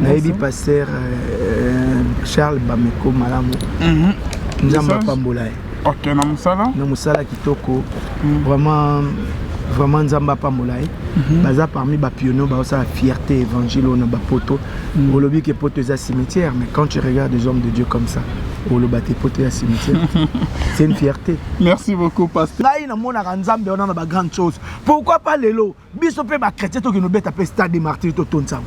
Naïbi pasteur Charles Bameko Malamu. Nzamba Pambolai. Ok, na musala kitoko. Vraiment Nzamba Pambolai. Baza parmi les pionniers, la fierté évangile, on a poto. Au lobby qui est poto est cimetière, mais quand tu regardes des hommes de Dieu comme ça, au lobby qui est poto est cimetière, c'est une fierté. Merci beaucoup, pasteur. Là, il y a une grande chose. Pourquoi pas les lots? Bisopé ma chrétien qui nous bête à stade des martyrs tout ton sang.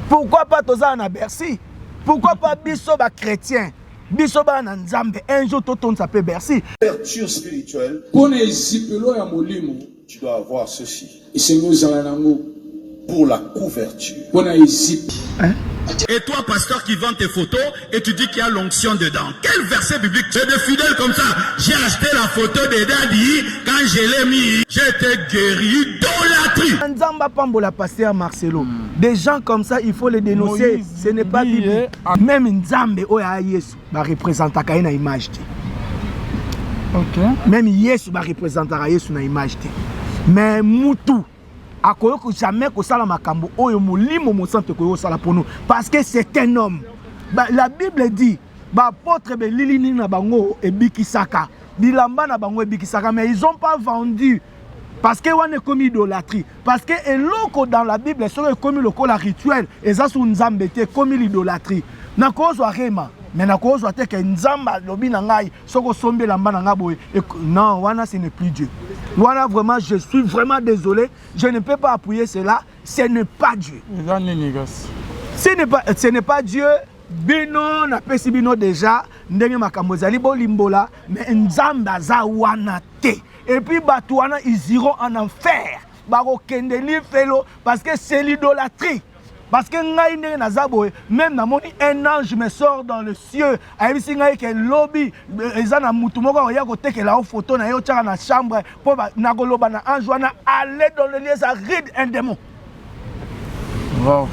Pourquoi pas tous à Bercy? Pourquoi pas bisoba chrétien? Bisoba Nzambe un jour tout ton s'appelle Bercy. Ouverture spirituelle. Tu dois avoir ceci. Pour la couverture. Et toi, pasteur, qui vend tes photos et tu dis qu'il y a l'onction dedans. Quel verset biblique? C'est des fidèles comme ça. J'ai acheté la photo de Daddy. Quand je l'ai mis, j'étais guéri d'idolâtrie. Nzamba Pambola, pasteur Marcelo. Des gens comme ça, il faut les dénoncer. Moïse, ce n'est pas biblique. Même Nzambe, Yesu, va représenter une image. Même Yesu va représenter une image. Mais Moutou. Akoyoko jamais ko sala makambo oyo molimo mo sante ko sala pour nous parce que c'est un homme. La Bible dit ba apôtre be lilini na bango e bikisaka bilamba na bango e bikisaka, mais ils ont pas vendu parce que on est commis idolâtrie, parce que eloko dans la Bible c'est commis le la rituel et ça sous nzambe te commis l'idolâtrie na ko zo rema. Mais na ko zo te ke nzamba lobi na ngai soko sombe lamba na nga boye. Non, wana ce n'est plus Dieu. Voilà, vraiment, je suis vraiment désolé. Je ne peux pas appuyer cela. Ce n'est pas Dieu. Ce n'est pas Dieu. Bino, na pesi bino déjà. Ndenge makambo zali bo limbola. Mais nzamba za wana te. Et puis batouana, ils iront en enfer. Baro kendeli felo. Parce que c'est l'idolâtrie. Parce que même un ange me sort dans le cieux. Que lobby, la photo na chambre pour aller dans le lieu, ça ride un démon. Wow.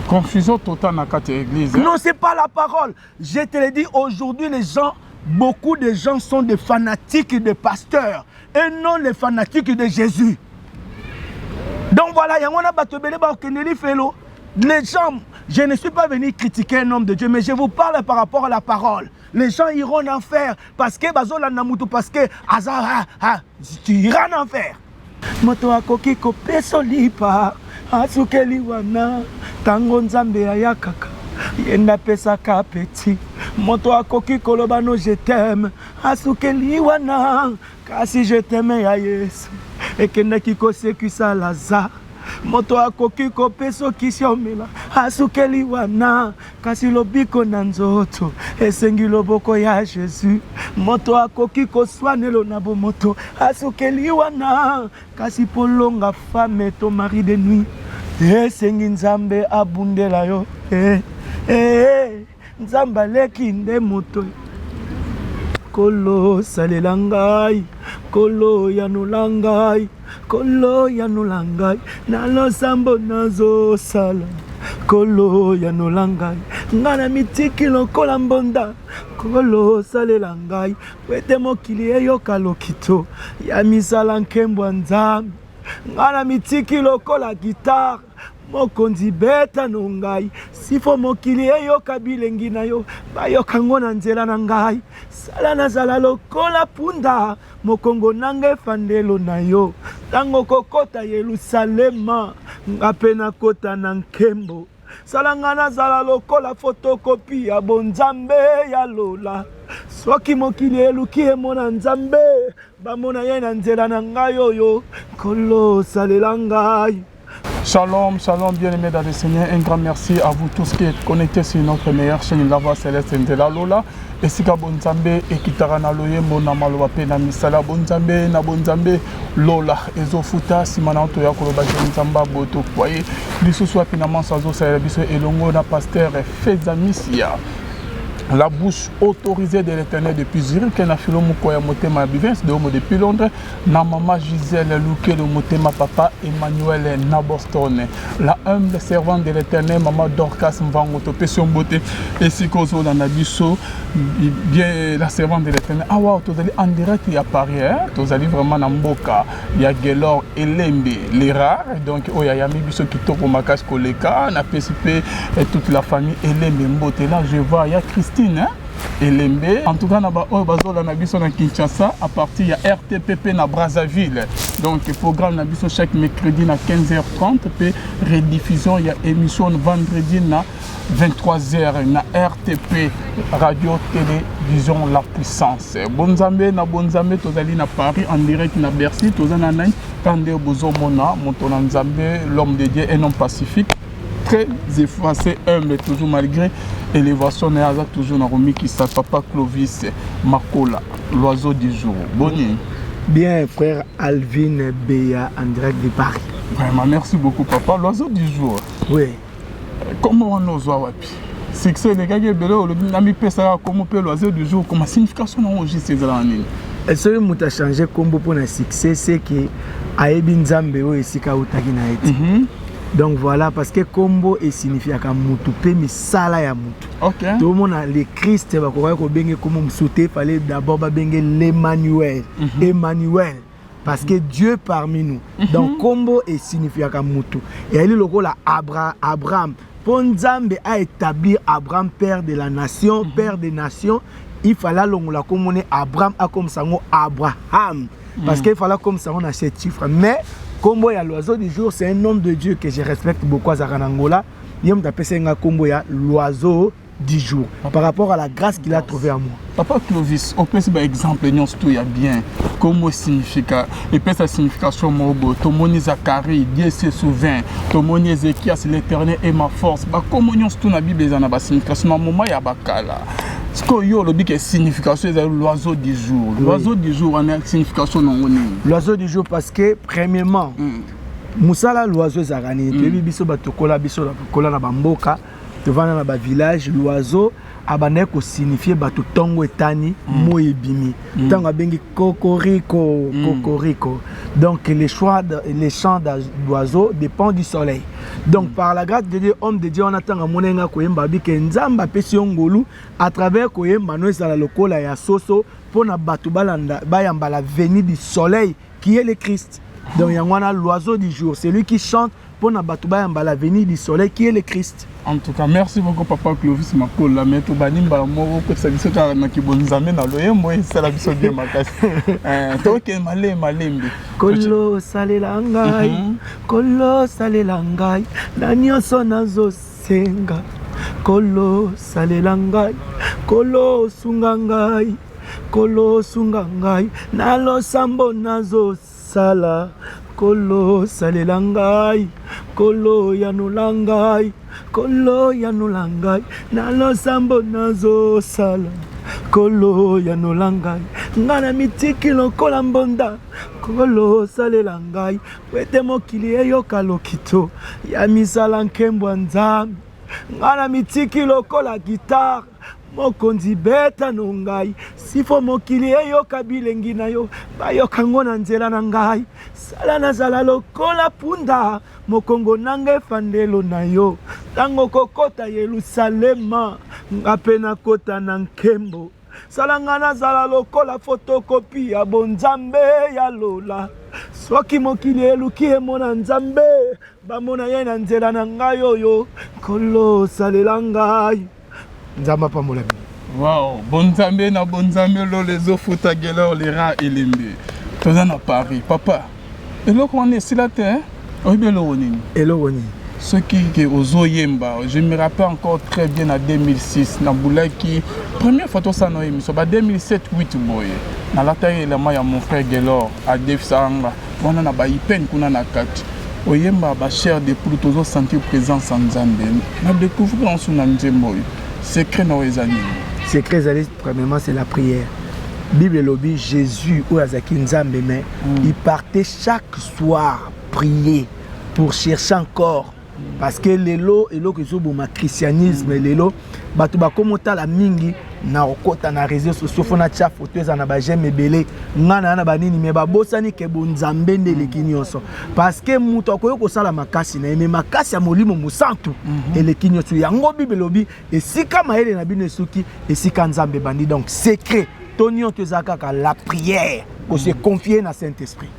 Confusion totale dans cette église. Non, c'est pas la parole. Je te l'ai dit, aujourd'hui, les gens, beaucoup de gens sont des fanatiques de pasteurs et non les fanatiques de Jésus. Donc voilà, il y a un batobele ba felo. Les gens, je ne suis pas venu critiquer un homme de Dieu, mais je vous parle par rapport à la parole. Les gens iront en enfer parce que parce que tu iras en enfer. Moto akoki ko peso lipa asukeli wana tango nzambe ayakaka yenda pesa ka petit. Moto akoki kolobano je t'aime asukeli wana kasi je t'aime ya Yesu ekenda kiko sekusa laza. Moto akoki ko peso kisiomela asukeli wana kasi lobiko na nzoto esengi loboko ya Jésus. Moto akoki ko swanelo na bo moto asukeli wana kasi polonga femme to mari de nuit esengi nzambe abundela yo nzamba leki nde moto kolo salelangai kolo yanulangai kolo yanulangai nalo sambo nazo sala kolo yanulangai ngana mitiki lokola mbonda kolo salelangai wete mokili eyoka lokito ya misala nkembwa nzambe ngana mitiki lokola guitare mokonzi beta nongai sifo mokili eyoka bilengi na yo bayoka ngona nzela na ngai sala nazala lokola punda mokongo nange fandelo na yo tango kokota Yerusalema ngape na kota na nkembo sala ngana zala lokola fotokopi ya bonzambe ya lola soki mokili eluki emona nzambe bamona ye na nzela na ngai oyo kolo salela ngai. Shalom, shalom, bien-aimés dans le Seigneur. Un grand merci à vous tous qui êtes connectés sur notre meilleure chaîne, La Voix Céleste de la Lola. Et si ka bonzambe et kitara loye mona malwa pe na misala bonzambe na bonzambe Lola ezofuta simana to ya koloba nzamba boto kwaye lisusu apina mansazo sa biso elongo na pasteur Feza Misia. la bouche autorisée de l'Éternel depuis Zurich, qui a fait le mot motema bivens de homo depuis Londres, na maman Gisèle Louké le motema papa Emmanuel na Boston, la humble servante de l'Éternel maman Dorcas Mvango topé sur beauté et si kozo la nabiso bien la servante de l'Éternel. Ah wow, tous allez en direct il y a Paris, tous allez vraiment na Mboka, il y a Gelor Elembe les rares, donc il y a Yami biso qui toque au Makas Koleka, na PCP et toute la famille Elembe Mbote. Là je vois il y a Christine Elembe. En tout cas, na Kinshasa, à partir de RTPP na Brazzaville. Donc, le programme na chaque mercredi à 15h30. Puis, rediffusion, il y a émission vendredi à 23h na RTP, Radio Télévision La Puissance. Bonzambe na Bonzambe, tozali na Paris en direct na Bercy. Tozana na Kande Bozomona, Montona Nzambe, l'homme de Dieu, un homme pacifique. Très effacé, humble, toujours malgré élévation, mais toujours dans Romy qui s'appelle Papa Clovis Makola, l'oiseau du jour. Bonne Bien, frère Alvin Béa, en direct de Paris. Vraiment, merci beaucoup, papa. L'oiseau du jour. Oui. Comment on ose voir? C'est que c'est les gars qui ont mis comment peut l'oiseau du jour, comment signification d'enregistrer ces années. Et ce qui a changé comme pour le succès, c'est que Aebi Nzambe et Sika Utagina été. Donc voilà, parce que combo est signifié que mutu pe misala ya mutu. Ok. Tout le monde a le Christ va ko benga comme msouté fallait d'abord ba benga l'Emmanuel. Emmanuel. Parce que Dieu parmi nous. Donc combo est signifié que mutu. Et elle le la Abraham. Ponzambe a établi Abraham père de la nation, père des nations. Il fallait la commune Abraham a comme ça Abraham. Parce qu'il fallait comme ça on a ce chiffre. Mais Kombo ya l'oiseau du jour, c'est un homme de Dieu que je respecte beaucoup à Zaranangola. Il m'a appelé Kombo ya l'oiseau du jour. Par rapport à la grâce qu'il a trouvée à moi. Papa Clovis, on peut par exemple, il y a bien, comment signifie, et puis sa signification, tout le monde Zacharie, Dieu se souvient, tout le monde Ézéchias, l'éternel est ma force. Comment on tout la Bible, il y a une signification, moment il y a bakala. Ce que yo le dit signification c'est l'oiseau du jour. L'oiseau du jour a une signification non. L'oiseau du jour parce que premièrement Moussala l'oiseau zarani depuis biso batokola biso kola na bamboka devant na ba village l'oiseau abane ko signifier bato tongo etani moyebimi tango bengi kokoriko kokoriko. Donc les chants d'oiseaux dépendent du soleil. Donc par la grâce de Dieu, homme de Dieu, on attend à monenga koyemba bike nzamba pesi ngolu à travers koyemba no sala lokola ya soso pour na batu balanda bayamba la venue du soleil qui est le Christ. Donc yangwana l'oiseau du jour, c'est lui qui chante pour na batu bayamba la venue du soleil qui est le Christ. En tout cas, merci beaucoup papa Clovis Makola. Mais tout banimba moko ko sabiso ka na kibonzame na loyembo ça la biso bien makasi. Toke malembe. Kolo salelangai, kolo salelangai, na nyonso nazo senga. Kolo salelangai, kolo sungangai, kolo sungangai, na lo sambo nazo sala. Kolo salelangai, kolo yanulangai, kolo yanulangai, nalo sambo nazo sala. Kolo yanulangai, ngana mitiki lokola mbonda, kolo salelangai, wete mokili eyoka lokito, ya misala nkembwa nzambe, ngana mitiki lokola guitare. Mokonzi beta nongai sifo mokili eyoka bilengi na yo bayoka ngona nzela na ngai sala nazala lokola punda mokongo nange fandelo na yo tango kokota Yerusalema ngape na kota na nkembo sala ngana zala lokola fotokopi ya bonzambe ya lola soki mokili eluki emona nzambe bamona ye na nzela na ngai oyo kolo salela ngai. Wow, bonzambe na bonzambe lo les ofuta gelor les rats et les mbé. Tous à Paris, papa. Et là qu'on est sur la terre, on est bien le ce qui est aux Oyemba, je me rappelle encore très bien en 2006, dans Boulaki, première photo ça nous émission, 2007 8 boy. Dans la taille la maille à mon frère Gelor à Dave Saranga, on a ba ipen kuna na kati. Oyemba ba cher de pour toujours sentir présence en Zambie. Na découvrir en son Nzembo. Secret no ezali. Secret zali premièrement c'est la prière. Bible lobby Jésus ou Azaki Nzambe mais il partait chaque soir prier pour chercher encore parce que lelo eloko ezoboma christianisme lelo bato bakomota la mingi na okota na réseaux sociaux fona tia photo eza na ba j'aime ebele ngana na banini me babosani ke bonzambe ndeleki nyonso parce que muto akoyo kosala makasi na me makasi ya molimo musantu eleki nyonso yango bible lobi esika maele na bino esuki esika nzambe bandi donc secret tonio tozaka ka la prière pour se confier na Saint-Esprit.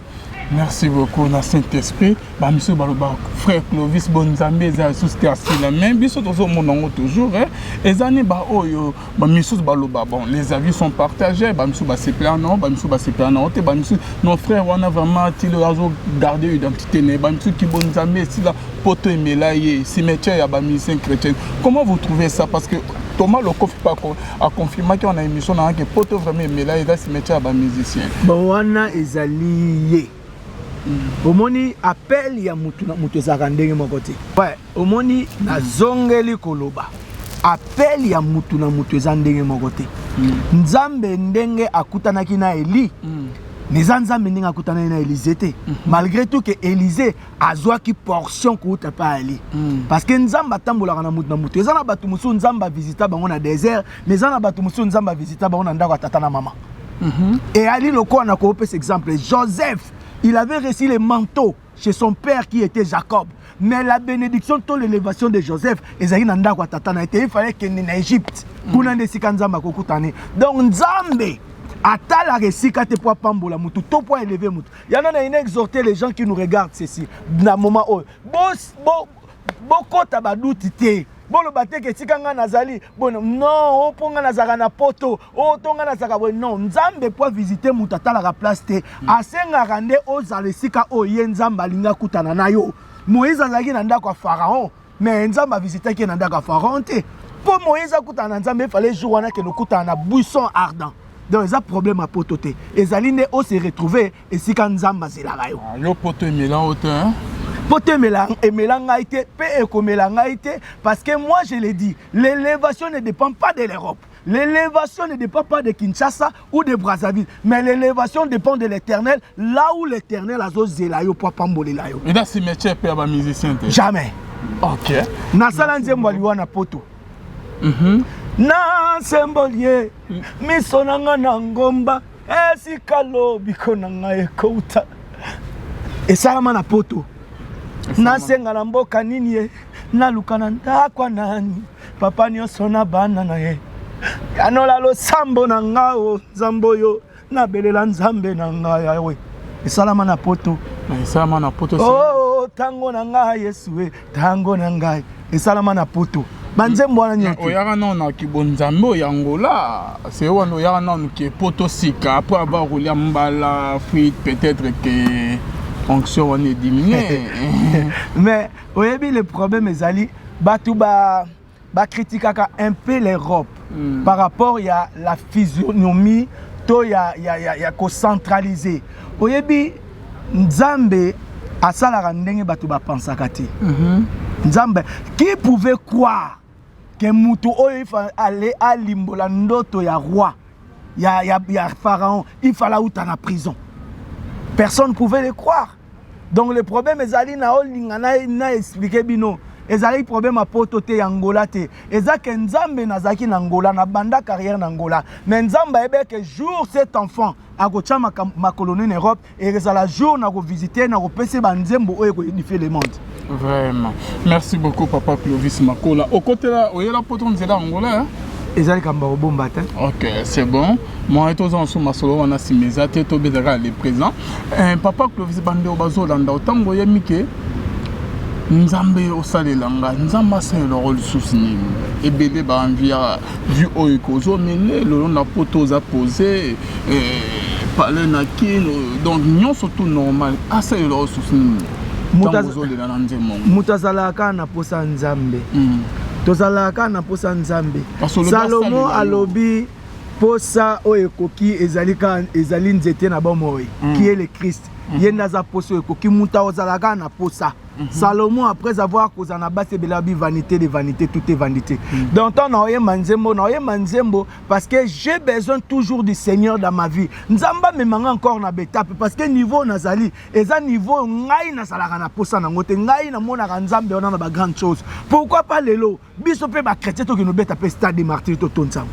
Merci beaucoup na Saint-Esprit. Ba monsieur baloba frère Clovis Bonzambe za souster la main biso tozo monango toujours ezani ba oyo ba monsieur baloba bon les avis sont partagés ba monsieur ba se plaint non ba monsieur ba se plaint non te ba monsieur nos frères on a vraiment il azo garder identité ne ba monsieur ki Bonzambe si la poto emelaye cimetière ya ba musiciens chrétiens. Comment vous trouvez ça parce que Thomas le coffre pas a confirmé qu'on a une émission dans que poto vraiment emelaye da cimetière ya ba musiciens. Bon wana ezali omoni appel ya mutu na mutu ezaka ndenge moko te ouais omoni na zongeli koloba appel ya mutu na mutu eza ndenge moko te nzambe ndenge akutanaki na Eli neza nzambe ndenge akutanaki na Élisée te malgré tout que Élisée azwaki portion kuta pa Eli parce que nzambe atambolaka na mutu eza na batu musu nzambe visita bango na désert mais eza na batu musu nzambe visita bango na ndako tata na mama et Ali loko na ko opes exemple Joseph. Il avait reçu les manteaux chez son père qui était Jacob. Mais la bénédiction, toute l'élévation de Joseph, il fallait qu'il y ait en Égypte. Donc, Nzambe, ata la resika te pour pambola mutu, to pour élever mutu. Il y en a exhorté les gens qui nous regardent ceci. Dans moment où, boko tabadouti te. Bon le baté que tikanga nazali bon non o ponga nazaka na poto o tonga nazaka bon non nzambe pour visiter mutata la place te asenga rande ozalesika o ye nzamba linga kutana na yo Moïse azaki na ndako pharaon mais nzamba visiter ki na ndako pharaon te pour Moïse kutana nzambe fallait jour wana que no kutana na buisson ardent donc ça problème à poto te ezaline o se retrouver et sika nzamba zelaka yo yo poto emelan auteur parce que moi je l'ai dit, l'élévation ne dépend pas de l'Europe. L'élévation ne dépend pas de Kinshasa ou de Brazzaville, mais l'élévation dépend de l'Éternel, là où l'Éternel a zelayo pour pambolela yo. Et dans ce métier peut avoir musicien. Jamais. OK. Na salanze mwaliwa na poto. Na sembolie misonanga na ngomba esikalo bikonanga ekouta. Et ça na poto. Nasenga na mboka nini na lukana ndakwa nani papa nyonso na bana na ye anola lo sambo na ngao zamboyo na belela nzambe na ngaya we esalama na poto oh tango na ngaya Yesu we tango na ngaya esalama na poto banzembo wana nyoki oyaka non na kibonzambe yangola c'est wano oyaka non ki poto sika après avoir roulé mbala fuite peut-être que fonction on est diminué. Mais le problème est ali batouba critique un peu l'Europe par rapport à la physionomie to ya centralisé. Oyebi Nzambe asala ndenge batouba pensaka te. Nzambe qui pouvait croire que mutu oyo aller à limbola ndoto ya roi ya pharaon il fallait outa na prison. Personne ne pouvait le croire. Donc le problème est ali na olingana na expliquer bino. Ezali problème à potote Angola te. Ezaki Nzambe nazaki na Angola na banda carrière na Angola. Mais Nzambe ebe que jour cet enfant a gocha ma colonie en Europe et ezala jour na go visiter na go pese banzembo oyo ko édifier le monde. Vraiment. Merci beaucoup papa Clovis Makola. Au côté là, oyela poton zela Angola hein? Ezali kamba bomba te. OK, c'est bon. Moi et tous en sous solo on a si mes até to bezaka les présents. Papa Clovis bande obazo landa otango yemike. Nzambe osalelanga nzamba c'est le rôle souci ebele ba envia vu oikozo mené le long la poto za posé parler na kino donc nyon surtout normal assez le rôle souci mutazalaka na posa nzambe tozalaka na posa nzambe Salomo alobi posa oyekoki ezali nzete na bomoi qui est le Christ yenda za poso ekoki muta ozalaka na posa Salomon, après avoir causé Nabas et Belabi, vanité de vanité, tout est vanité. Donc, on a manzembo, parce que j'ai besoin toujours du Seigneur dans ma vie. Nzamba me manga encore na betape, parce que niveau nazali, et ça niveau, ngai na salaka na posa na ngote, ngai na mona nzambe, on a ba grande chose. Pourquoi pas lelo? Biso pe ba chrétien to ki no beta pe stade des martyrs to tonzam.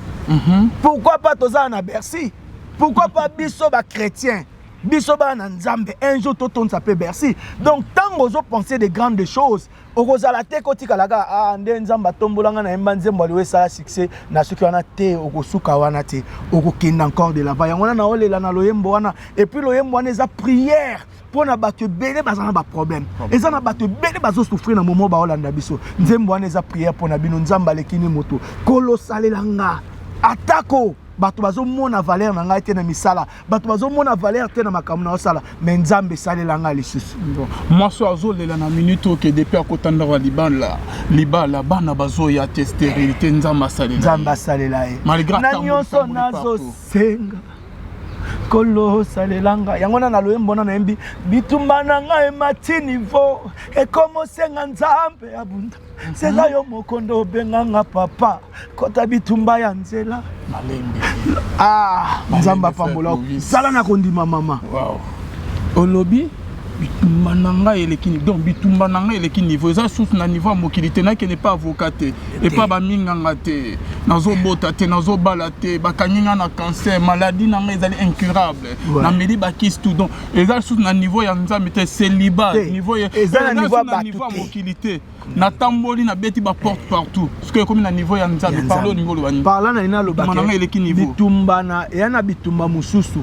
Pourquoi pas toza na Bercy? Pourquoi pas biso ba chrétien? Biso ba na nzambe, un jour to tonza pe Bercy. Donc, tant que vous pensez des grandes choses, okozala te kotika laga nde nzamba tombolanga na embanzembo aliwe sala succès na soki wana te okosuka wana te okokenda encore de là-bas yango na olela na loyembo wana et puis loyembo wana eza prière pour na bato belé bazana ba problème eza na bato belé bazo souffrir na moment ba olanda biso nzembo wana eza prière pour na bino nzamba lekini moto kolosalelanga atako bato bazo mona valeur na ngai te na misala bato bazo mona valeur te na makambo na osala mais nzambe salelanga lisusu moi so azolela na minute ke depuis akotanda wa libala bana bazo ya te stérilité nzamba salela malgré na nyonso nazo senga kolo salelanga yango na loyembo na yembi bitumba na ngai mati niveau et comme senga nzambe abunda seza yo mokondo benganga papa kota bitumba ya nzela malembe nzamba pambola sala na kondima mama wow olobi bitumba nanga eleki donc bitumba nanga eleki niveau eza sous na niveau mokilité na n'est pas avocat et pas ba minganga te nazo bota te nazo bala te bakanginga na cancer maladie nanga ezali incurable na medi ba kiss tout donc eza sous na niveau ya nzambe te célibat niveau eza na niveau mokilité na tamboli na beti ba porte partout ce que comme na niveau ya nzambe parle au niveau lo bani parla na ina lo ba nanga eleki niveau bitumba na yana bitumba mususu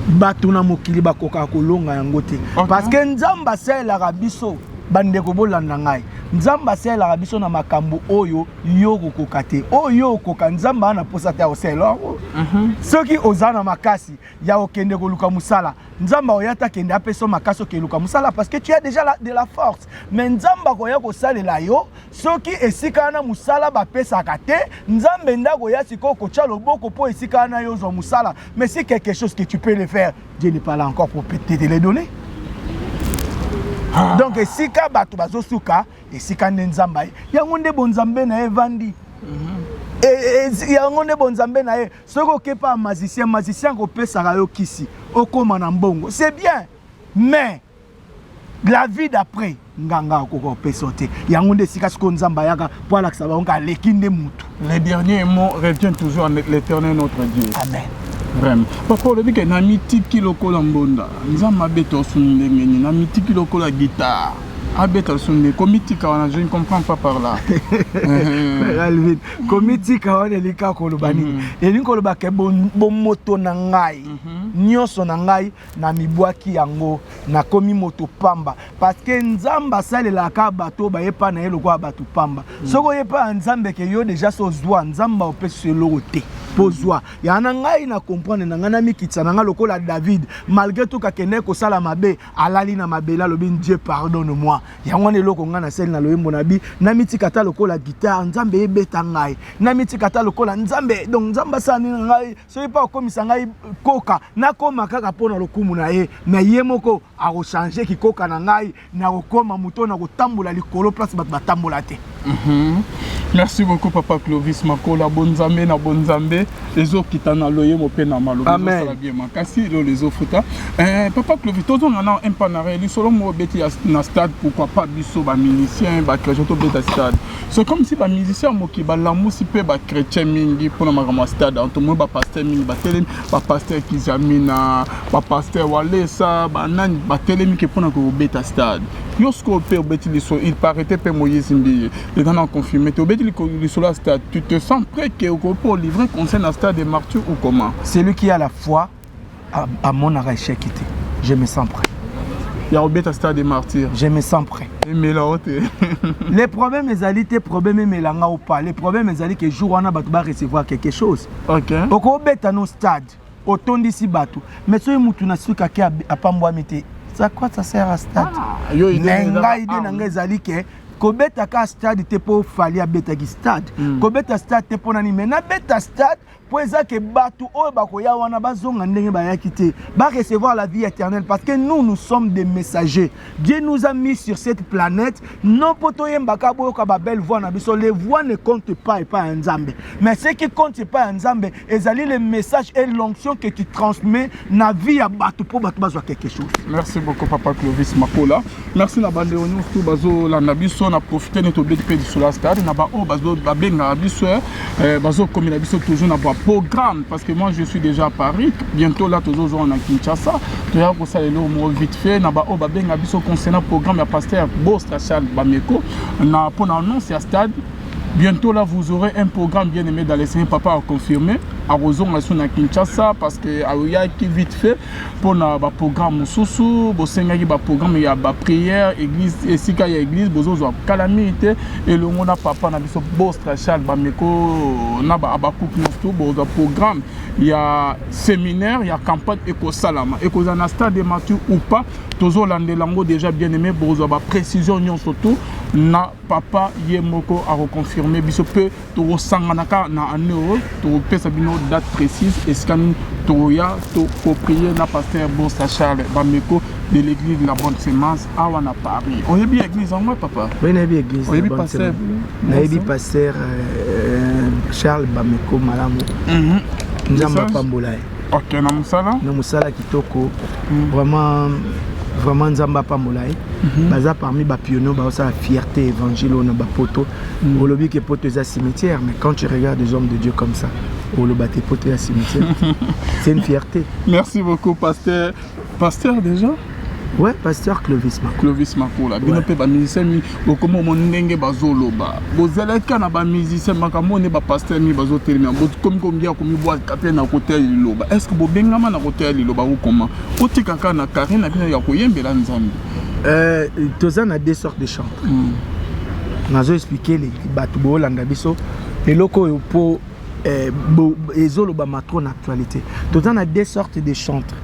batu na mokili bakoka kolonga yango te parce que nzamba sela biso bandeko bolanda ngai nzamba sela biso na makambo oyo yo kokoka te oyo koka nzamba na posa te osela soki ozana makasi ya okende koluka musala nzamba oyata kende apeso makaso ke luka musala parce que tu as déjà de la force mais nzamba koya kosalela yo soki esika na musala bapesa kate nzambe ndako ya siko kocha loboko po esika na yo zo musala mais c'est quelque chose que tu peux le faire Dieu n'est pas là encore pour te les donner. Donc esika bato bazosuka esika nzamba yango nde bonzambe na evandi yango nde bonzambe na ye soko kepa magicien ko pesa yo kisi okoma na mbongo c'est bien mais la vie d'après nganga ko pesa te yango nde sika siko nzamba yaka pour la ksaba onka lekinde mutu. Les derniers mots reviennent toujours à l'Éternel notre Dieu. Amen. Vraiment. Papa, le dit que na mitiki lokola mbonda. Nzamba beto sunengeni na mitiki lokola guitare. Abeta sunne komitika wana je ne comprends pas par là. Alvin, komitika wana lika kolobani. Elinko loba ke bon moto na ngai. Nyoso na ngai na mibwaki yango na komi moto pamba parce que nzamba salela ka bato ba yepa na yelo kwa bato pamba. Soko yepa nzambe ke yo déjà so zwa nzamba opese lote. Pozwa yana ngai na comprendre na ngana mikitsa na lokola David malgré tout ka kene ko sala mabe alali na mabela lobi Dieu pardonne-moi yango ne loko ngana sel na loyembo na bi na mitikata lokola guitare nzambe ebeta ngai na mitikata lokola nzambe donc nzamba sani ngai so pas komisa ngai koka na koma kaka pona lokumu na ye mais ye moko a changer ki koka na ngai na kokoma muto na kotambola likolo place bat batambola te. Merci beaucoup Papa Clovis Makola bonzambe na bonzambe les autres qui t'en loyer mon peine malo amen bien makasi les autres Papa Clovis tout on a un panaré lui solo mo beti na stade pourquoi pas biso ba musicien ba chrétien to beta stade c'est comme si ba musicien mo ki ba lamusi pe ba chrétien mingi pour na ma stade en tout mo ba pasteur mingi ba télé ba pasteur qui jamina ba pasteur walesa ba nani ba télé mingi pour na ko beta stade yo sco pe beti liso il paraîtait pe Moïse Mbi les gars ont confirmé tu beti liso la stade tu te sens prêt que pour livrer concerne la stade des martyrs ou comment celui qui a la foi à mon échec je me sens prêt. Il y a un stade des martyrs. Je me sens prêt. Les problèmes les problèmes mais là ou pas. Les problèmes les que jour on a va recevoir quelque chose. OK. Au beta no stade, au ton d'ici bateau. Mais ce mutu na suka ki a pambwa mité. Ça quoi ça sert à stade? Nenga idée nanga ezali que kobeta ka stade te po fali abeta ki stade kobeta stade te po nani mena beta stade po ezake batu oyo bakoya wana bazonga ndenge bayaki te ba recevoir la vie éternelle parce que nous sommes des messagers. Dieu nous a mis sur cette planète non poto yembaka boyo ka ba belle voix na biso. Les voix ne comptent pas et pas Nzambe, mais ce qui compte pas Nzambe ezali le message et l'onction que tu transmets na vie ya batu po batu bazwa quelque chose. Merci beaucoup Papa Clovis Makola. Merci na bande onu tout bazo la nabiso na profiter de tobe de sur la stade na ba o bazo ba benga biso bazo comme la biso toujours na programme parce que moi je suis déjà à Paris, bientôt là toujours on a Kinshasa, tu as pour ça le mot vite fait na ba o ba benga biso concernant programme ya pasteur Bostra Charles Bameko na pour annonce à stade. Bientôt là vous aurez un programme bien aimé dans les Seigneur Papa a confirmé à Rozon à Kinshasa parce que y a qui vite fait pour na ba programme Soussou bosenga ki ba programme ya ba prière église et si ka ya église bozo zo calamité et le monde papa na biso Bostra Charles Bameko na ba abakou tout bozo programme il y a séminaire il y a campagne éco salama éco na stade de Mathieu ou pas tozo landelango déjà bien aimé bozo ba précision nyon surtout na papa yemoko a reconfirmé biso pe to sanganaka na année to pesa bino date précise et ce qu'on toya to prier na pasteur Bostra Charles Bameko de l'église de la Bonne Semence à Wana Paris. On est bien église en moi papa. Oui, on est bien église. On est bien pasteur. On est bien pasteur Charles Bameko Malamu. Nzamba Pambolai. OK, na musala. Na musala kitoko. Vraiment Nzamba Pambolai. Baza parmi ba pionniers ba ça fierté évangile on a ba poto. Au lobby que poto est cimetière mais quand tu regardes des hommes de Dieu comme ça, au lobby que poto est cimetière. C'est une fierté. Merci beaucoup pasteur. Pasteur déjà? Ouais, pasteur Clovis Makola. Clovis Makola. Bino pe ba musicien mi bokomo monenge bazoloba. Bozeleka na ba musicien makamone ba pasteur mi bazotelema. Comme bien comme bois capé na côté liloba. Est-ce que bobengama na côté liloba ou comment? Otika kana karina bino ya koyembela Nzambe. Tozan a deux sortes de chantres. Nazo expliquer les batu bo landa biso eloko po ezoloba matro na actualité. Tozan a deux sortes de chantres.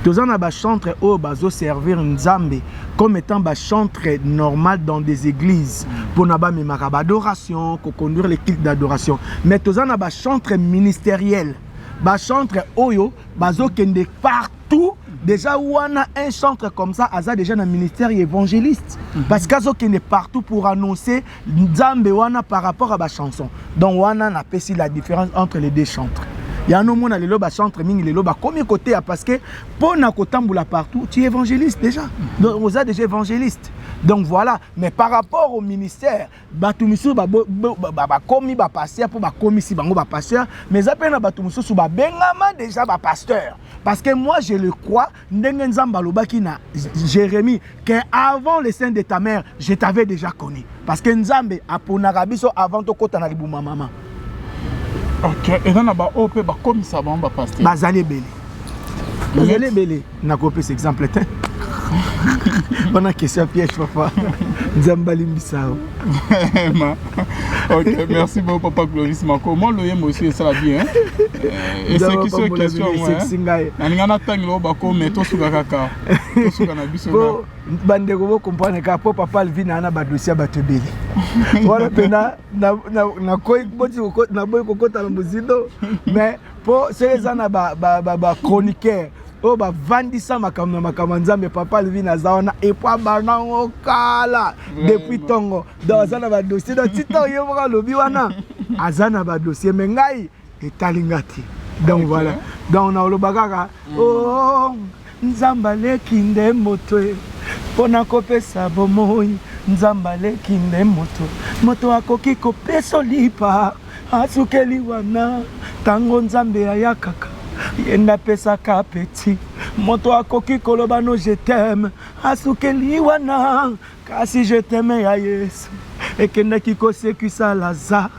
Tozan a ba chantre o bazo servir Nzambe comme étant ba chantre normal dans des églises pour na ba memaka ba adoration, ko conduire les cultes d'adoration. Mais tozan a ba chantre ministériel. Ba chantre oyo bazo kende partout. Déjà, on a un chantre comme ça, Aza déjà un ministère évangéliste. Parce qu'Azo qui est partout pour annoncer Nzambe wana par rapport à la chanson. Donc, on a apprécié la différence entre les deux chantres. Il y a un moment où les loba chantre, les loba combien côté parce que pour na kotamboula partout, tu es évangéliste déjà. Donc, on a déjà évangéliste. Donc voilà, mais par rapport au ministère, Batoumisu komi ba pasteur pour ba komisi bango ba pasteur, mais après na Batoumisu sou ba bengama déjà ba pasteur. Parce que moi je le crois, ndenge Nzamba lobaki na Jérémie que avant le sein de ta mère, je t'avais déjà connu. Parce que Nzambe aponaka biso avant to kota na libuma maman. OK, et dans ba opé ba komisa ba pasteur. Bazali belé. Bazali belé, na copé cet exemple. On a question piège papa. Nzambali Mbissao. OK, merci beaucoup papa Clovis Mako. Moi le aussi ça la bien. Et c'est qui sont question moi. Na ngana tanglo ba ko meto suka kaka. To suka na biso na. Bandeko bo comprendre ka papa Alvina na ba dossier ba tebeli. Wala pena na koy boti ko na boy ko kota na muzido. Mais pour ces ana ba chroniqueur oh ba vandisa makambo Nzambe papa Alvina zaona et puis banango kala depuis tongo dans azana ba dossier dans tito yo ba lobi wana azana ba dossier mengai etalingati donc voilà donc on a le bagaka oh Nzamba lekinde moto pona kopesa bomoi Nzamba lekinde moto akoki kopesa lipa asukeli wana tango Nzambe ayakaka yenda pesa ka petit moto akoki koloba no je t'aime asukeli wana kasi je t'aime ya Yesu ekenda kiko sekusa laza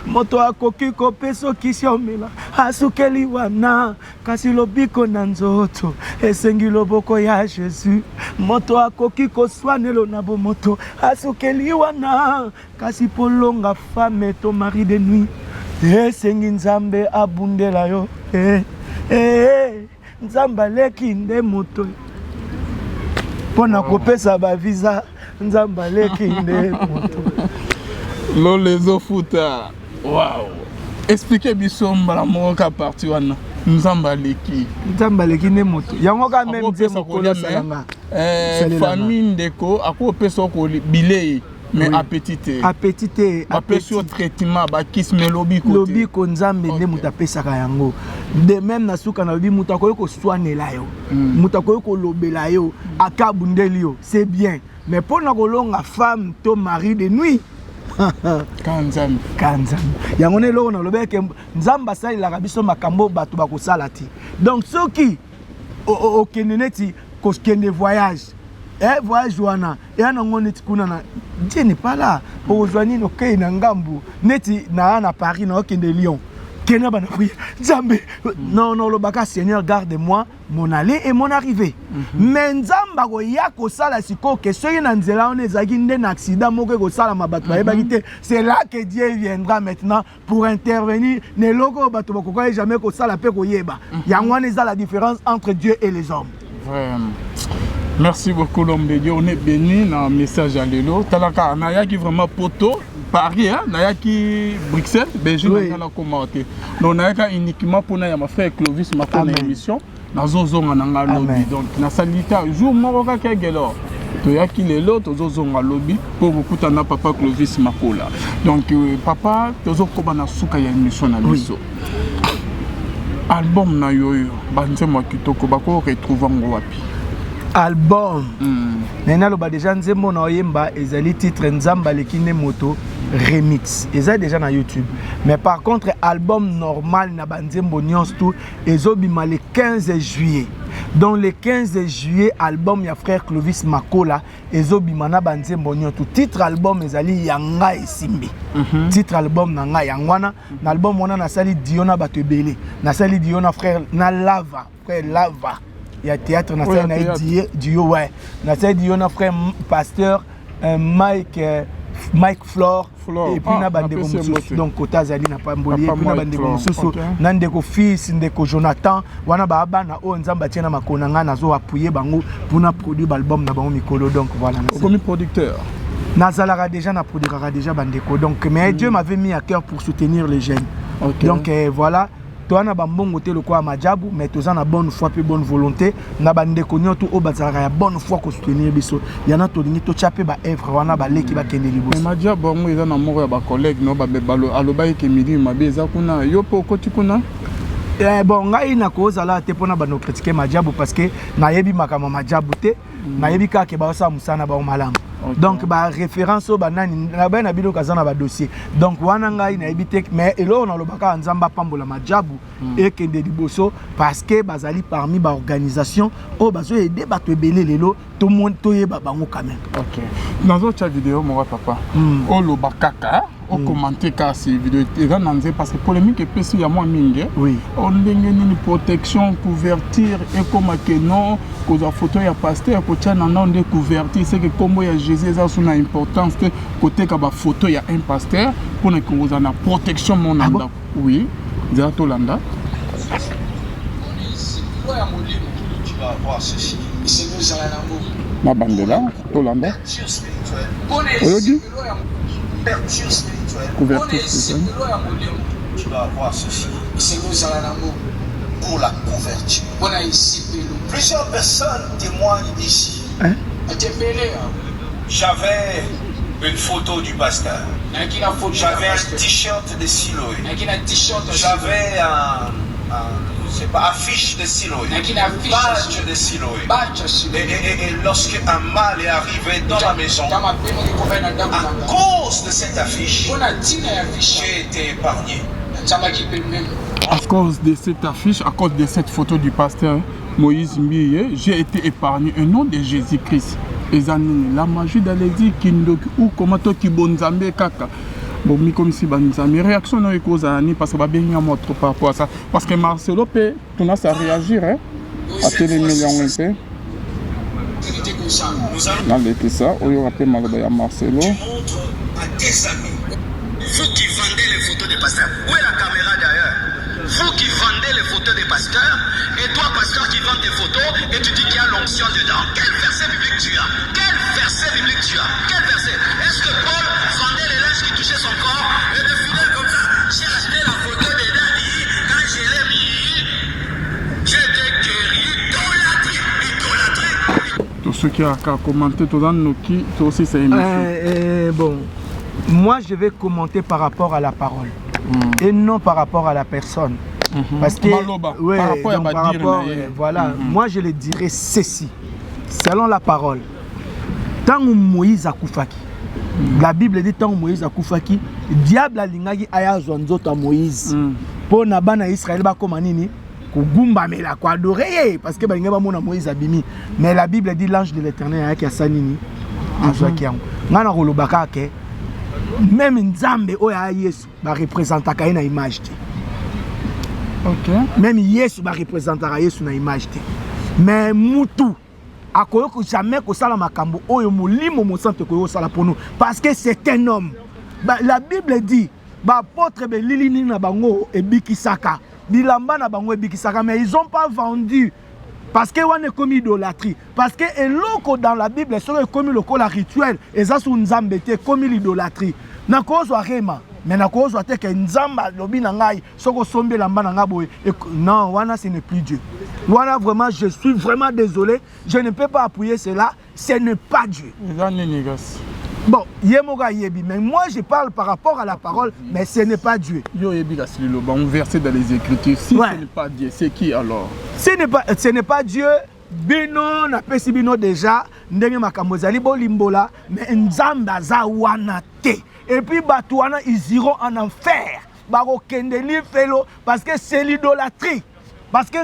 moto akoki ko peso kisiomela asukeli wana kasi lobiko na nzoto esengi loboko ya Jésus moto akoki ko swanelo na bo moto asukeli wana kasi polonga femme to mari de nuit esengi Nzambe abundela yo Nzamba lekinde moto pona kopesa ba visa nzamba lekinde moto lolezo futa waouh expliquez biso mbala moka parti wana nzamba lekinde moto yango ka même nze mokolo salanga famille ndeko akopesa ko bilei mais appétité apesio traitement ba kiss melobi ko lobi ko nzambe nde moto apesaka yango de même na suka na lobi moto akoyo ko soanela yo moto akoyo ko lobela yo akabundeli yo c'est bien mais pour na kolonga femme to mari de nuit kanzambe yango ne loko na lobeke nzamba salilaka biso makambo bato bakosala ti donc soki okende neti kokende voyage voyage wana eya nango neti kuna na Dieu n'est pas là ozwa nini okei na ngambu neti na Paris na okende Lyon kena bana prier nzambe non lobaka Seigneur garde-moi mon aller et mon arrivée mais nzamba ko ya ko sala siko ke soki na nzela on ezaki nde na accident moko ko sala mabato ba ebaki c'est là que Dieu viendra maintenant pour intervenir ne loko bato bako jamais ko sala pe ko yeba yango wana eza la différence entre Dieu et les hommes. Vraiment. Merci beaucoup l'homme de Dieu, on est béni dans le message à l'élo. Talaka, naya qui vraiment poto, Paris, naya qui Bruxelles, Belgique, on a commenté. Donc naya uniquement pour ma frère Clovis, ma première émission, dans Zozon en lobby. Donc na salita jour moroka kegelo. To yaki lelo to Zozon en lobby pour beaucoup tana papa Clovis Makola. Donc papa tozo ko na suka ya émission na biso. Album na yoyo, banze moi kitoko bako retrouver ngo wapi. Album nena loba déjà nzembo na oyemba ezali titre nzamba lekine moto remix eza déjà na YouTube mais par contre album normal na banzembo nyons tout ezobima le 15 juillet donc le 15 juillet album ya frère Clovis Makola ezobima na banzembo nyons tout titre album ezali yanga esimbi titre album na nga yangwana na album wana na sali Diona batebele na sali Diona frère na Lava frère Lava. Il y a théâtre national Dio ouais national Dio na frère pasteur Mike Flore et puis na bande ko donc kota zali na pamboli et puis na bande ko mususu na ndeko fils ndeko Jonathan wana ba bana o nzamba tiena makona nga nazo appuyer bango pour na produire album na bango mikolo donc voilà comme producteur nazalaka déjà na produira déjà bandeko donc mais Dieu m'avait mis à cœur pour soutenir les jeunes donc voilà. Toi na bambongo te lokwa majabu mais toza na bonne foi pe bonne volonté na bandeko nyoto o bazaka ya bonne foi ko soutenir biso yana to lingi to chape ba œuvre wana ba leki ba kende liboso majabu ngo eza na moko ya ba collègue no ba bebalo aloba ke midi mabeza kuna yo po koti kuna bon ngai na kozala te pona bano critiquer majabu parce que na yebi makama majabu te na yebi ka ke ba sa musana ba malamu. Donc ba référence au banani na ba na bino kazana ba dossier donc wana ngai na ebite mais elo na lobaka nzamba pambola majabu et kende liboso parce que bazali parmi ba organisation o bazo aider bato ebele lelo tout monde toyeba bango quand même. OK dans autre vidéo mon papa o lobakaka o commenter ka ces vidéos eza nanze parce que polémique epesi ya moi mingi on ndenge ni protection couverture et comme que non koza photo ya pasteur ko tia na ndé couverture c'est que combo ya Jésus a son importance que côté ka ba photo ya un pasteur pour ne koza na protection mon anda oui za to landa tu vas voir ceci c'est nous à l'amour ma bandela to landa couverture spirituelle couverture spirituelle tu vas voir ceci c'est nous à l'amour pour la couverture plusieurs personnes témoignent ici j'avais une photo du pasteur j'avais un t-shirt de Siloé j'avais c'est pas affiche de Siloé badge de Siloé et lorsque un mal est arrivé dans la maison à cause de cette affiche j'ai été épargné à cause de cette affiche, à cause de cette photo du pasteur Moïse Mbiye, j'ai été épargné au nom de Jésus-Christ. Les années, la magie d'Alexis Kindoki ou comment toi qui bonzambe kaka. Bon, mi comme si banzambe réaction non cause ani parce que va bien y trop par rapport à ça. Parce que Marcelo peut tout ça réagir hein. À télé millions un peu. Dans les ça, on y aura pas mal de Marcelo. Tu montres à tes amis. Vous qui vendez les photos des pasteurs. Où est la caméra d'ailleurs? Vous qui vendez les photos des pasteurs, et toi pasteur qui vend des photos, et tu dis qu'il y a l'onction dedans. Quel verset biblique tu as? Quel verset biblique tu tu as? Quel verset? Est-ce que Paul vendait les linges qui touchaient son corps et de fidèles comme ça? J'ai acheté la photo de Dadi, quand je l'ai mis, j'étais guéri d'idolâtrie. Tous ceux qui ont commenté, tout dans nos qui, aussi c'est émission. Bon, moi je vais commenter par rapport à la parole et non par rapport à la personne. Parce que voilà, moi je le dirais ceci, selon la parole. Tant que Moïse a koufaki, la Bible dit tant que Moïse a koufaki, diable a lingaki aya zonzota Moïse. Pour nabana Israël ba komanini, kugumba mela kwa adorer parce que ba ngeba mona Moïse abimi. Mais la Bible dit l'ange de l'Éternel a ki asanini azwaki yango. Ngana kolobaka ke même Nzambe oya Yesu ba représentaka na image. Okay. Même Yesu va représenter Yesu na image. Mais mutu akoyoko jamais ko sala makambo oyo molimo mo sante ko sala pour nous parce que c'est un homme. La Bible dit ba apôtre be lilini na bango e bikisaka. Bilamba na bango e bikisaka mais ils ont pas vendu parce que on est commis idolâtrie parce que eloko dans la Bible c'est commis le la rituel et ça sous Nzambe te commis l'idolâtrie. Na kozo rema mais na kozo te ke Nzamba lobi na ngai soko sombe lamba na ngaboy non wana ce n'est plus Dieu. Wana vraiment je suis vraiment désolé, je ne peux pas appuyer cela, ce n'est pas Dieu. Bon, yemoga yebi mais moi je parle par rapport à la parole mais ce n'est pas Dieu. Yo yebi gasilo bon verset dans les Écritures si ce n'est pas Dieu, c'est qui alors? Ce n'est pas Dieu. Bino na pesi bino déjà ndenge makambo zali bolimbola mais Nzamba za wana te. Et puis Batouana, ils iront en enfer. Parce que c'est l'idolâtrie. Parce que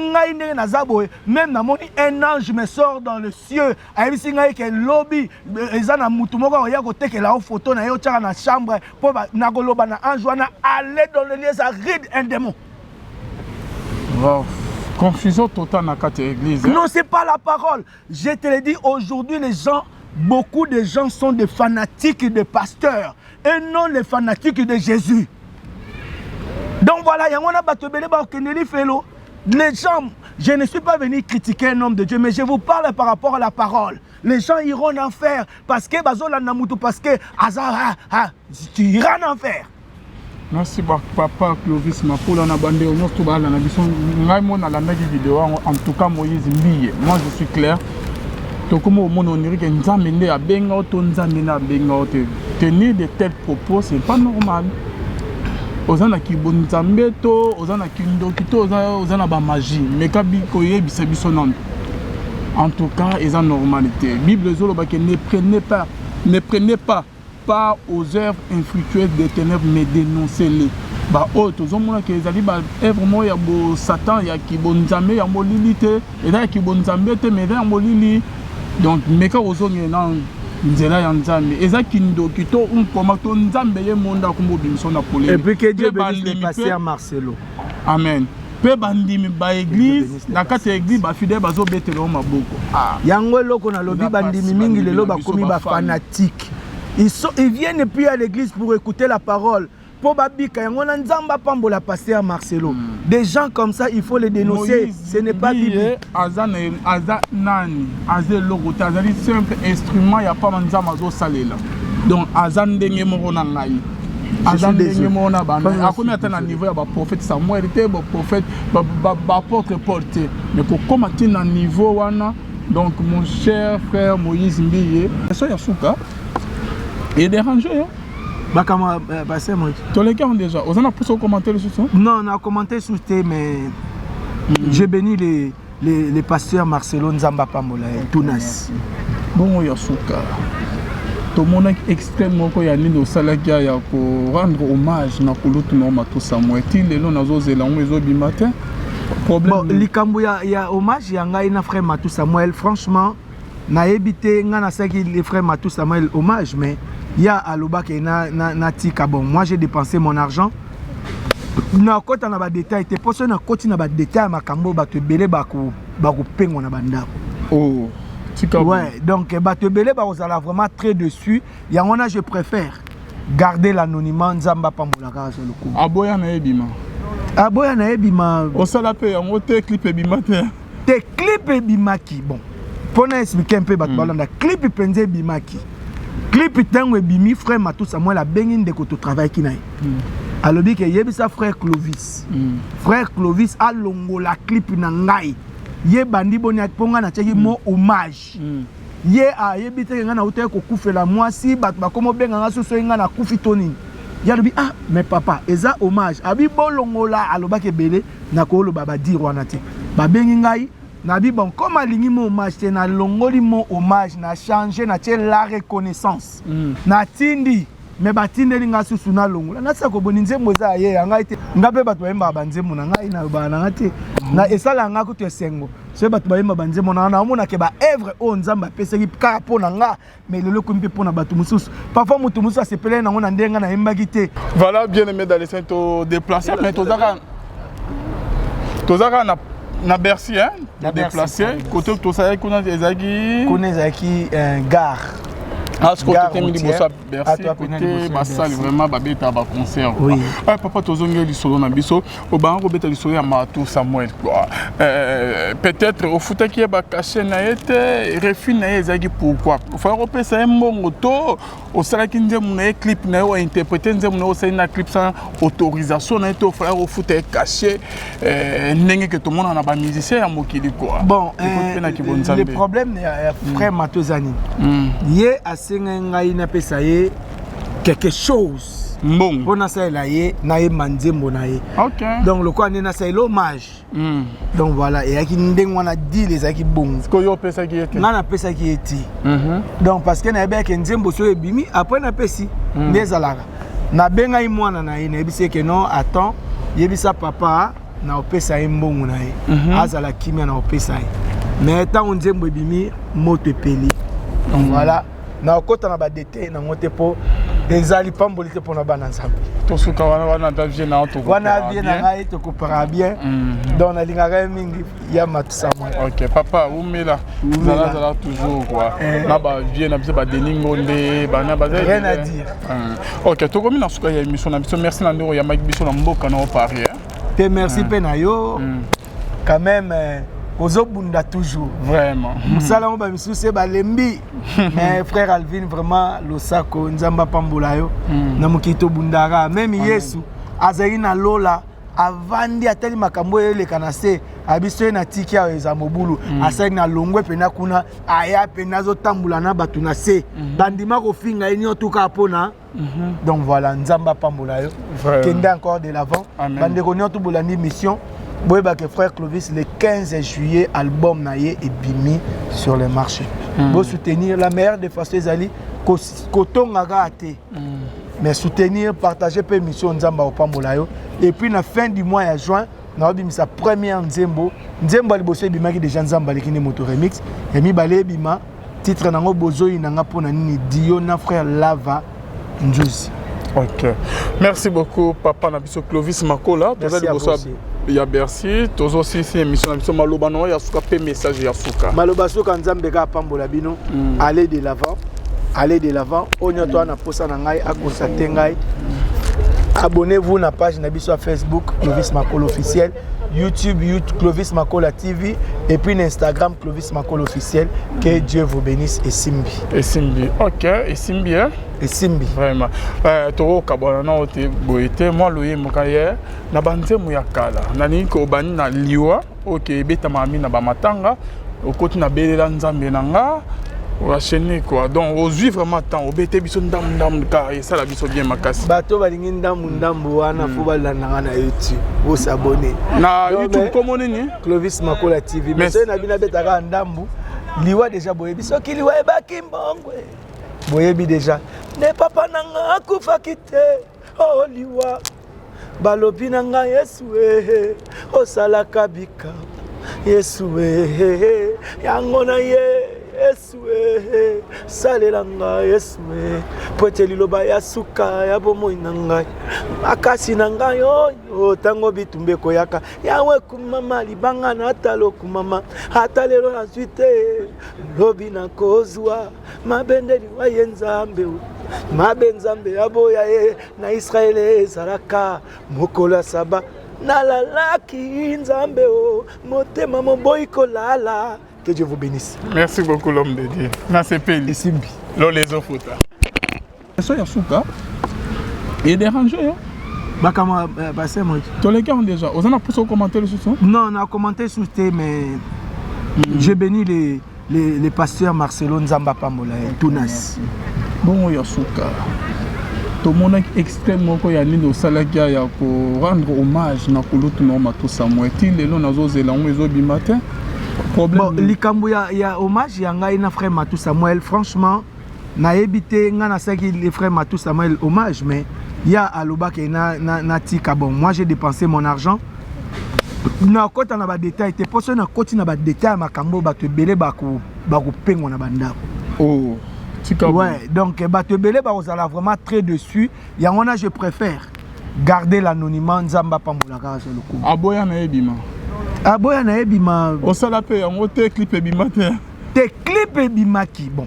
même un ange me sort dans le cieux. Il lobby. Ils ont une photo dans la chambre. Aller dans le lieu, ça ride un démon. Wow. Confusion totale dans cette église. Non, ce n'est pas la parole. Je te l'ai dit, aujourd'hui, beaucoup de gens sont des fanatiques de pasteurs. Et non les fanatiques de Jésus. Donc voilà, il y a les gens, je ne suis pas venu critiquer un homme de Dieu, mais je vous parle par rapport à la parole. Les gens iront en enfer parce que parce que tu iras en enfer. Merci papa Clovis Mapoula na bande on to bala na biso ngai mona la vidéo en tout cas Moïse Mbiye. Moi je suis clair. To comme au monde on que Nzambe nde abenga to Nzambe na benga te. Tenir de tels propos c'est pas normal. Ozana ki bon Nzambe to ozana ki ndoki to ozana ba magie mais kabi ko yebisa biso non. En tout cas, ils ont normalité. Bible zoloba que ne prenez pas part aux œuvres infructueuses des ténèbres mais dénoncez-les. Bah oh tous hommes que les ali bah vraiment il y a beau Satan il y a qui bon Nzambe il y a molilité et là qui bon Nzambe te mais il y a molili donc mais quand aux hommes non nzela ya Nzambe eza kindo kito comment ton Nzambe ye monda kumbo bimso na pole et puis que Dieu bénisse le pasteur Marcelo. Amen. Pe bandimi ba église na kati église ba fidèle bazo betelo maboko. Ah yango loko na lobi bandimi mingi lelo ba komi ba fanatique. Ils viennent plus à l'église pour écouter la parole. Pour babika yango na Nzamba pambola pasteur Marcelo. Des gens comme ça il faut les dénoncer. Ce n'est pas biblique. Aza nani aze logo tazali simple instrument ya pa Nzamba zo salela. Donc aza ndenge moko na ngai. Azandenge mona bana akomi atana niveau ya ba prophète Samuel te ba prophète ba apôtre Paul te mais ko koma tina niveau wana donc mon cher frère Moïse Mbiye ça ya souka et déranger hein bah comment bah c'est moi tous les gars ont déjà on a plus au commentaire sur ça non on a commenté sur té mais j'ai béni les pasteurs Marcelo Nzamba Pambola et Tunas bon ya souka tout le monde est extrêmement connu au salakia ya ko rendre hommage na kulutu no matu Samuel le lo nazo zela ngwezo bi matin problème bon likambo ya hommage ya ngai na frère Matou Samuel franchement na ebité nga na saki les frères Matou Samuel hommage mais il y a aloba ke na tika bon moi j'ai dépensé mon argent na kota na ba détail te poso na koti na ba détail makambo ba te belé ba ko pengo na bandako oh. Ouais, donc Batebele bazala vraiment très dessus. Il y a je préfère garder l'anonymat Nzamba Pambolaka sur le coup. Aboya na ebima. Aboya na ebima. O sala pe en te clip ebima te. Te clip ebima ki bon. Pour nous expliquer un peu batbalanda clip penze ebima ki. clip tango ebimi frère Matou Samuel a bengi ndeko to travail ki naye alobi ke yebisa frère Clovis frère Clovis a longo la clip na ngai ye bandi boni aponga na teki mo hommage ye a yebite nga na uta ko kufela mwasi bat ba komo benga nga so nga na kufi toni ya lobi ah mais papa eza hommage abi bolongo la aloba ke belé na ko lo baba dire wana te ba bengi ngai na bi bon comme alingi mo hommage te na longoli mo hommage na changer na tie la reconnaissance na tindi me batindeli nga susu na longola na sa ko boni nzembo za ye ngai te ngabe bato bayemba banzembo na ngai na ba na te na esala nga ko to sengo so bato bayemba banzembo na mona ke ba œuvre o nzamba peseki ka pona nga mais lelo ko mpe pona bato mususu parfois mutu mususu asepele na ngona ndenga na yembaki te. Voilà, bien aimé dans les saints to déplacer mais tozaka na Bercy hein na déplacer côté to ça kuna ezaki gare. Parce que tu mis bossa Bercy côté basal vraiment babeta ba concert oui papa tozongeli lisolo na biso oba robeta lisolo ya Matou Samuel quoi peut-être au futa qui ba caché na été refus na ezaki pourquoi faut repesa un mbongo to au sala ki nzemu na clip na yo interpréter nzemu na o na clip sans autorisation na to faut au futa caché ndenge que tout le monde na ba musicien ya mokili quoi bon le problème frère Matou Zani ye ngai na pesa ye quelque chose bon pona ça la ye na ye manzembo na ye OK donc le quoi na ça l'hommage donc voilà et aki ndeng wana dit les aki bon ko yo pesa ki ete na pesa ki eti donc parce que na be ke nzembo so ebimi après na pesi ndezalaka na benga i mwana na ye na ebise ke non attends yebisa papa na opesa ye mbongo na ye azala kimia na opesa ye mais tant nzembo ebimi moto epeli donc voilà na kota na ba détail na ngote po ezali pambolite pona bana nzambe to suka wana davie na to wana bien na ngai to kopara bien donc na lingaka mingi ya Matou Samuel. OK papa umela zala toujours quoi na ba vie na biso ba deningo nde bana ba rien à dire. OK to komi na suka ya émission na biso merci na ndoro ya maki biso na mboka na Paris te merci pe na yo quand même Ozobunda toujours vraiment musala mo ba misuse ba lembi mais frère Alvin vraiment losako nzamba pambola yo na mokito bundara même Yesu azali na lola avandi atali makambo ele kanase abiso na tiki ya eza mobulu asali na longwe pena kuna aya pena zo tambula na batu na se bandima ko finga eni otuka pona donc voilà nzamba pambola yo kende encore de l'avant bande ko nyoto bolandi mission. Boyeba que frère Clovis le 15 juillet album naie et bimi sur le marché. Pour soutenir la meilleure des façons ezali kotonga ate. Mais soutenir partager pe mission nzamba opambola yo et puis na fin du mois de juin na obimi sa première nzembo liboso bimaki déjà nzamba lekine moto remix et mi balé bima titre nango bozoyi nanga pona nini Dio na frère Lava Njuzi. OK. Merci beaucoup papa na biso Clovis Makola. Il y a Bercy, tous aussi c'est émission na biso maloba no ya suka pe message ya suka. Maloba suka nzambe ka pambola bino, allez de l'avant. Allez de l'avant. Onyoto na posa na ngai akonstate ngai. Abonnez-vous na page na biso Facebook Clovis Makola officiel, YouTube Clovis Makola TV et puis Instagram Clovis Makola officiel. Que Dieu vous bénisse et Simbi. Et Simbi. OK, et Simbi hein? Et Simbi. Vraiment. Toro kabona na ote boité moi loye mokaye na banzemu ya kala. Nani ko bani na liwa OK beta mami na ba matanga okoti na belela nzambe nanga. On chaîne quoi donc on vit vraiment temps au BT biso ndam car et ça la biso bien makasi bato balingi ndambo wana fo balanda na YouTube vous s'abonner na YouTube comme nini Clovis Makola TV mais na bina betaka ndambu liwa déjà boyebi soki liwa ebaki mbongwe boyebi déjà ne papa nanga akufa kite oh liwa balobi nanga Yesu osala kabika Yesu yango na ye Yesu salelanga Yesu pote liloba ya suka ya bomoi nanga akasi nanga yo tango bitumbe koyaka yawe kumama libanga na talo kumama atalelo na suite lobi na kozwa mabende liwa yenzambe mabenzambe aboya na Israeli saraka mokola saba nalalaki nzambe motema moboyi kolala. Que Dieu vous bénisse. Merci beaucoup l'homme de Dieu. Merci Peli. Et Simbi. Lo les autres. Ça y a souka. Et dérangé hein. Bakama passé moi. Tous les gars ont déjà. Vous en avez plus au commentaire sur ça? Non, on a commenté sur tes mais j'ai béni les pasteurs Marcelo Nzamba Pambola et Tounas. Bon y a souka. Tout le monde est extrêmement connu au salaire ya ko rendre hommage na kulutu no mato Samuel. Il est là na zo zela on bi matin. Problème. Bon, likambo ya hommage ya ngai na frère Matou Samuel franchement na ebité nga na saki les frères Matou Samuel hommage mais il y a aloba ke na tika bon moi j'ai dépensé mon argent na kota na ba détail te poso na koti na ba détail makambo ba te belé ba ko pengo na banda. Oh. Ouais, donc bato belé ba ozala vraiment très dessus. Yangona je préfère garder l'anonymat Nzamba Pambola ka sur le coup. Aboya na ebima. Aboya na ebima. Osala pe yango te clip ebima te. Te clip ebimaki. Bon.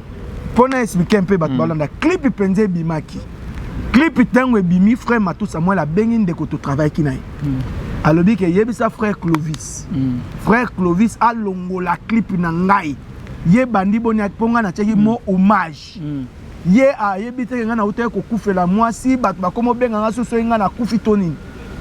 Pour nous expliquer un peu bato balanda clip penze ebimaki. Clip tango ebimi frère Matou Samuel a bengi ndeko to travail ki nayi. Alobi ke yebisa frère Clovis. Frère Clovis a longo la clip na ngai. Ye bandi boni aponga na tcheki mo hommage. Ye a yebite nga na hotel ko kufela mwasi bat ba komo benga nga so nga na kufi toni.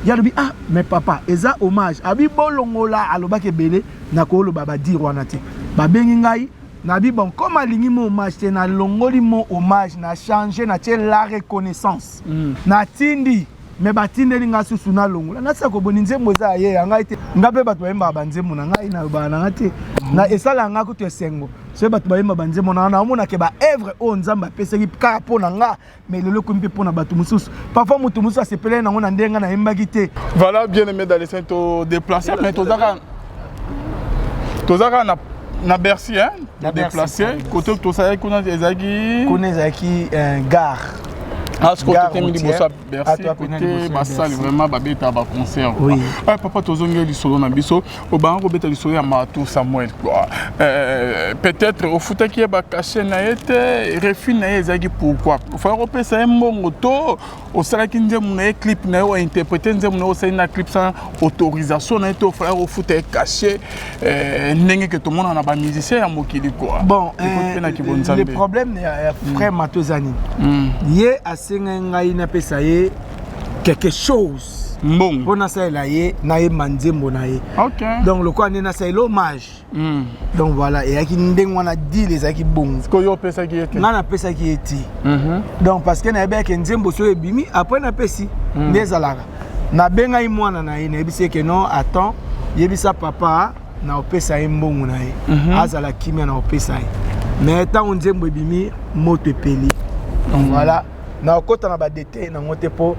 Ya lobi ah mais papa eza hommage. Abi bolongola aloba ke bele na ko lo baba dire wana te. Ba bengi ngai na bi bon comme alingi mo hommage te na longoli mo hommage na changer na tie la reconnaissance. Na tindi mais batindeli nga susu na longola na sa ko boni nzembo za ye ngai te ngape bato bayemba banzembo na ngai na bana ngate na esala nga ko to sengo so bato bayemba banzembo na omona ke ba œuvre o nzamba peseki ka pona nga mais lelo ko mpe pona bato mususu parfois mutu mususu asepele na ngona ndenga na yembaki te. Voilà bien aimé dans les saints déplacés mais tozaka na Bercy hein na déplacé côté to ça kuna ezaki gare. Ah, ce côté Temili Bossa Bercy, côté Bassal, vraiment, babeta ba concert. Oui. Papa tozonge lisolo na biso, au bango beta lisolo ya Matou Samuel. Peut-être au foot qui ba caché na été, refus na ezaki pourquoi. Faut repérer ça un bon to, au sala ki nzemu na clip na o interpréter nzemu na o sa na clip sans autorisation na to frère au foot caché ndenge que tout le monde na ba musicien ya mokili quoi. Bon, le problème frère Matou Zani. Yé ngai na pesa ye quelque chose bon pour na ça la ye na ye manzembo na ye. OK donc le quoi na ça l'hommage donc voilà et aki ndeng wana dit les aki bon ko yo pesa ki ete na pesa ki eti donc parce que na ebe ke nzembo so ebimi après na pesi ndezalaka na benga i mwana na ye na ebise ke non attends yebisa papa na opesa ye mbongo na ye azala kimia na opesa ye mais tant nzembo ebimi moto peli donc voilà na kota na ba détail na ngote po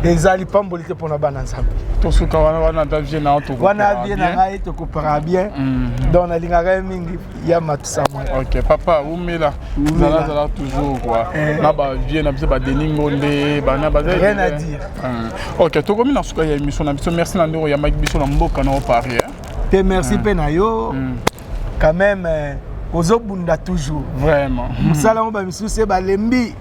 ezali pambolite pona bana nzambe to suka wana davie na to wana bien na ngai to kopara bien donc na lingaka mingi ya Matou Samuel. OK papa umela zala toujours quoi na ba vie na biso ba deningo nde bana ba rien à dire. OK to komi na suka ya émission na biso merci na ndeko ya maki biso na mboka na Paris te merci pe na yo quand même Ozobunda toujours. Vraiment. Musala mo ba misusu ba lembi.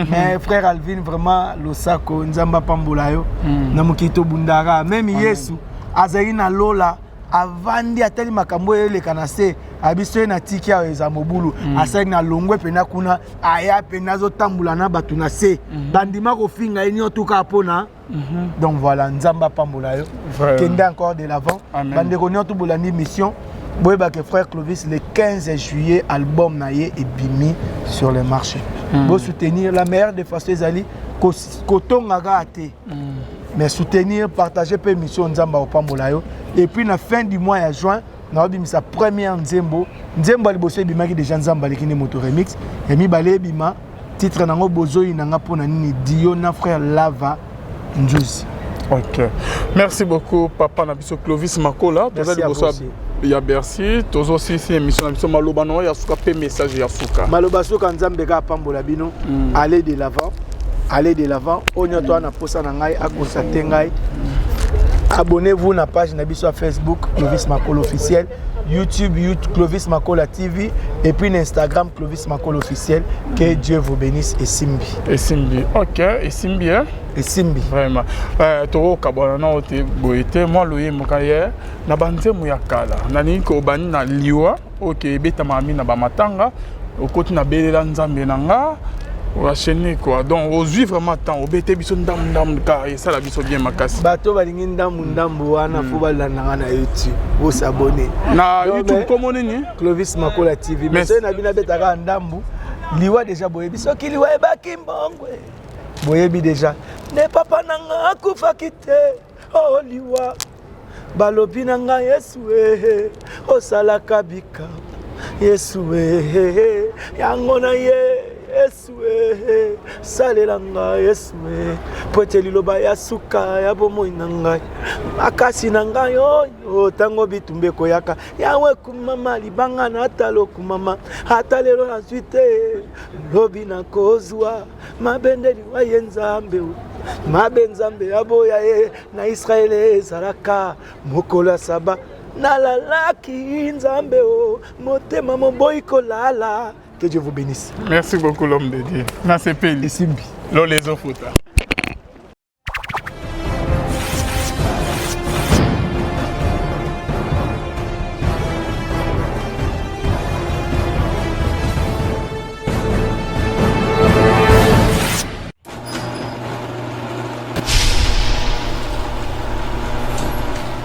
Mais frère Alvin vraiment losako Nzamba Pambola yo na mokito bundara même Yesu azali na lola avandi atali makambo ele kanase abiso na tiki ya eza mobulu asali na longwe pena kuna aya pena zo tambula na batu na se bandima ko finga eni otuka pona. Donc voilà Nzamba Pambola yo kende encore de l'avant bande ko nyoto bolandi mission. Boyba que frère Clovis le 15 juillet album naie et bimi sur le marché. Pour soutenir la meilleure des façons zali kotonga gâté. Mais soutenir partager permission Nzamba Pambola yo et puis na fin du mois de juin na obimi sa première nzembo liboso bimaki déjà Nzamba lekini moto remix et mi balé bima titre nango bozoyi nanga pona nini Dio na frère Lava Njuzi. OK. Merci beaucoup papa na biso Clovis Makola. Il y a Bercy, tous aussi c'est émission na biso maloba no ya suka pe message ya suka. Maloba suka Nzambe ka pambola bino, aller de l'avant. Allez de l'avant. Onyoto na posa na ngai akosate ngai. Abonnez-vous na page na biso Facebook Clovis Makola officiel, YouTube Clovis Makola TV et puis Instagram Clovis Makola officiel. Que Dieu vous bénisse et Simbi. Et Simbi. OK, et Simbi hein? Et Simbi. Vraiment. Toro kabona na ote boete moi loye mokaye na banze mu yakala. Nani ko bani na liwa OK beta mami na ba matanga au côté na belela nzambe nanga on va chaîner quoi donc on vit vraiment temps au bete biso ndam car et ça la biso bien makasi bato balingi ndambu wana fo balanda na YouTube vous s'abonner na YouTube comment nini Clovis Makola TV mais c'est na bina betaka ndambu liwa déjà boyebi soki liwa ebaki mbongwe boyebi déjà ne papa nanga akufa kite oh liwa balobi nanga Yesu osalaka bika Yesu yango na ye Yesu salelanga Yesu pote liloba ya suka ya bomoi na ngai makasi na ngai oyo tango bitumbe koyaka yawe kumama libanga na talo kumama hata lelo na suite lobi na kozwa mabendeli wa yenzambe mabenzambe aboya na Israele ezalaka mokola saba nalalaki nzambe motema moboyi kolala. Que Dieu vous bénisse. Merci beaucoup l'homme de Dieu. Na sepeli. Isimbi. Lo les ofota.